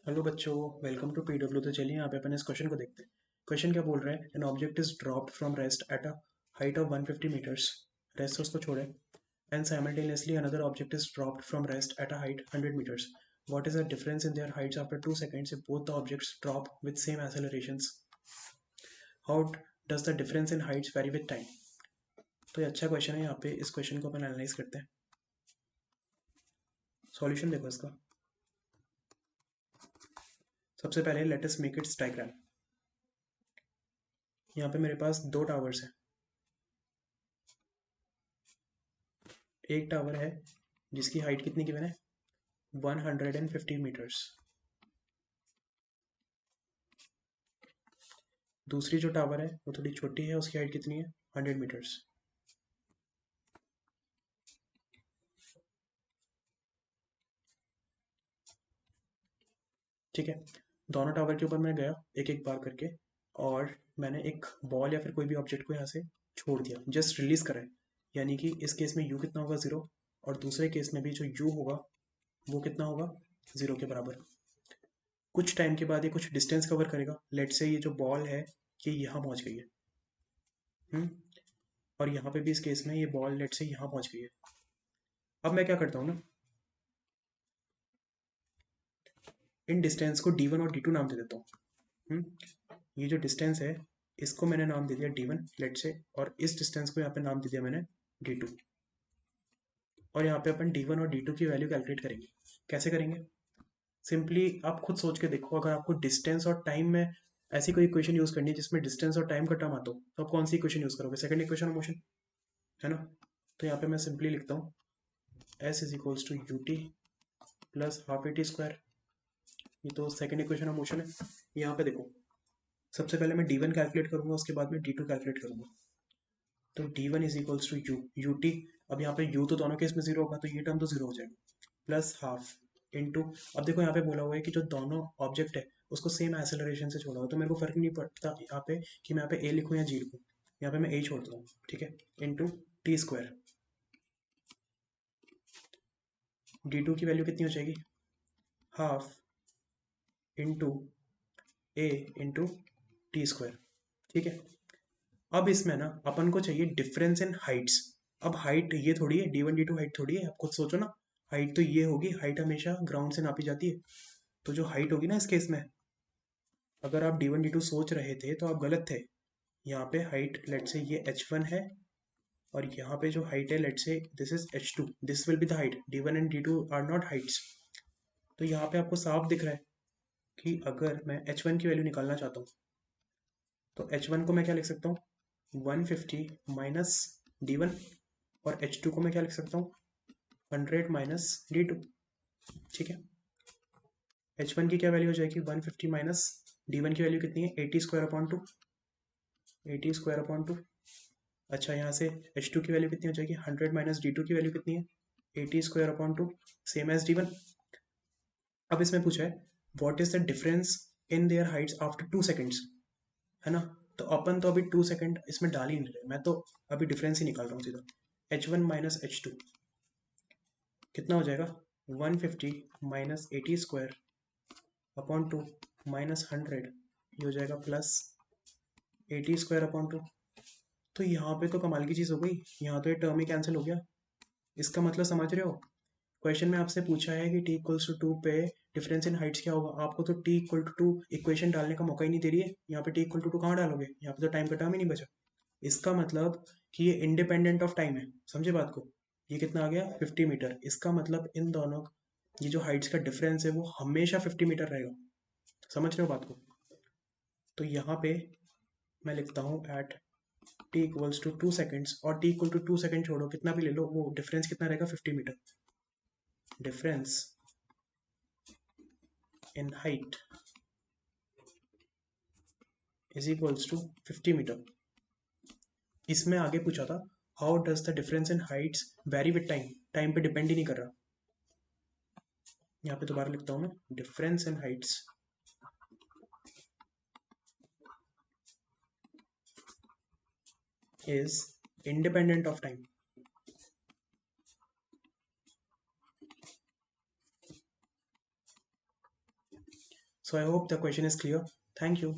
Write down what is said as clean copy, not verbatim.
Hello बच्चों, welcome to PW. तो चलिए यहाँ पे अपन इस क्वेश्चन को देखते हैं। क्वेश्चन क्या बोल रहा है? An object is dropped from rest at a height of 150 metres. Rest से उसको छोड़े। And simultaneously another object is dropped from rest at a height 100 meters. What is the difference in their heights after 2 seconds if both the objects drop with same accelerations? How does the difference in heights vary with time? तो ये अच्छा question है। यहाँ पे इस question को अपन analyse करते हैं। सॉल्यूशन देखो इसका। सबसे पहले let us make it's diagram. यहाँ पे मेरे पास दो टावर्स हैं। एक टावर है जिसकी हाइट कितनी गिवन है? 150 मीटर्स। दूसरी जो टावर है वो थोड़ी छोटी है, उसकी हाइट कितनी है? 100 मीटर्स। ठीक है। दोनों टावर के ऊपर मैं गया एक एक बार करके, और मैंने एक बॉल या फिर कोई भी ऑब्जेक्ट को यहाँ से छोड़ दिया, जस्ट रिलीज करें। यानी कि इस केस में यू कितना होगा? ज़ीरो। और दूसरे केस में भी जो यू होगा वो कितना होगा? ज़ीरो के बराबर। कुछ टाइम के बाद ये कुछ डिस्टेंस कवर करेगा। लेट से ये जो बॉल है ये यहाँ पहुँच गई है। हम्म। और यहाँ पे भी इस केस में ये बॉल लेट से यहाँ पहुँच गई है। अब मैं क्या करता हूँ ना, इन डिस्टेंस को डी वन और डी टू नाम दे देता हूँ। ये जो डिस्टेंस है इसको मैंने नाम दे दिया डी वन लेट से, और इस डिस्टेंस को यहाँ पे नाम दे दिया मैंने डी टू। और यहाँ पे अपन डी वन और डी टू की वैल्यू कैलकुलेट करेंगे। कैसे करेंगे? सिंपली आप खुद सोच के देखो, अगर आपको डिस्टेंस और टाइम में ऐसी कोई इक्वेशन यूज करनी है जिसमें डिस्टेंस और टाइम का टर्म आता हो, तो आप कौन सी इक्वेशन यूज करोगे? सेकंड इक्वेशन ऑफ मोशन, है ना? तो यहाँ पे मैं सिंपली लिखता हूँ S is equals to U T plus half A T square. ये तो सेकंड इक्वेशन ऑफ मोशन है। यहाँ पे देखो, सबसे पहले मैं डी वन कैलकुलेट करूंगा, उसके बाद में डी टू कैलकुलेट करूंगा। तो D one is equals to U U T. अब यहाँ पे यू तो दोनों केस में जीरो होगा, तो ये टर्म तो जीरो हो जाएगा। प्लस हाफ इंटू, अब देखो यहाँ पे बोला हुआ है कि जो दोनों ऑब्जेक्ट है उसको सेम एक्सेलरेशन से छोड़ा हो, तो मेरे को फर्क नहीं पड़ता यहाँ पे कि मैं यहाँ पे ए लिखूँ या जी लिखूँ। यहाँ पे मैं ए छोड़ता हूँ, ठीक है। Into T square. D two की वैल्यू कितनी हो जाएगी? Half into A into T square. ठीक है। अब इसमें ना अपन को चाहिए डिफरेंस इन हाइट्स। अब हाइट ये थोड़ी है, D one D two height थोड़ी है, आप खुद सोचो ना। हाइट तो ये होगी, हाइट हमेशा ग्राउंड से नापी जाती है। तो जो हाइट होगी ना इस केस में, अगर आप डी वन डी टू सोच रहे थे तो आप गलत थे। यहाँ पे हाइट लेट से ये एच वन है, और यहाँ पे जो हाइट है let say this is H two. This will be the height. D one and D two are not heights. तो यहाँ पे आपको साफ दिख रहा है कि अगर मैं एच वन की वैल्यू निकालना चाहता हूँ तो एच वन को मैं क्या लिख सकता हूँ? 150 माइनस डी वन। और एच टू को मैं क्या लिख सकता हूँ? 100 माइनस डी टू। ठीक है। एच वन की क्या वैल्यू हो जाएगी? 150 माइनस डी वन की वैल्यू कितनी है? 80 square upon to. 80 square upon to. अच्छा, यहाँ से एच टू की वैल्यू कितनी हो जाएगी? 100 माइनस डी टू की वैल्यू कितनी है? 80 square upon two, same as D one. अब इसमें पूछा है what is the difference in their heights after 2 seconds, है ना? तो अपन तो अभी 2 सेकेंड इसमें डाल ही नहीं रहे, मैं तो अभी डिफरेंस ही निकाल रहा हूँ सीधा। H one minus H two कितना हो जाएगा? 150 minus 80 square upon to minus 100, ये हो जाएगा प्लस 80 स्क्वायर अपॉन टू। तो यहाँ पे तो कमाल की चीज़ हो गई, यहाँ तो ये टर्म ही कैंसिल हो गया। इसका मतलब समझ रहे हो? क्वेश्चन में आपसे पूछा है कि टी इक्वल्स टू टू पे डिफरेंस इन हाइट्स क्या होगा। आपको तो T equal to two equation डालने का मौका ही नहीं दे रही है। यहाँ पे टी इक्वल टू टू कहाँ डालोगे? यहाँ पे तो टाइम का टर्म ही नहीं बचा। इसका मतलब कि ये इंडिपेंडेंट ऑफ टाइम है। समझे बात को? ये कितना आ गया? 50 मीटर। इसका मतलब इन दोनों, ये जो हाइट्स का डिफरेंस है वो हमेशा 50 मीटर रहेगा। समझ रहे हो बात को? तो यहाँ पे मैं लिखता हूँ at T equals to 2 seconds, और टी इक्वल टू 2 सेकेंड छोड़ो, कितना भी ले लो, वो डिफरेंस कितना रहेगा? 50 metre. Difference in height is equals to 50 metre. इसमें आगे पूछा था how does the difference in heights vary with time. Time पे डिपेंड ही नहीं कर रहा। यहाँ पे दोबारा लिखता हूँ मैं, difference in heights is independent of time. So I hope the question is clear. Thank you.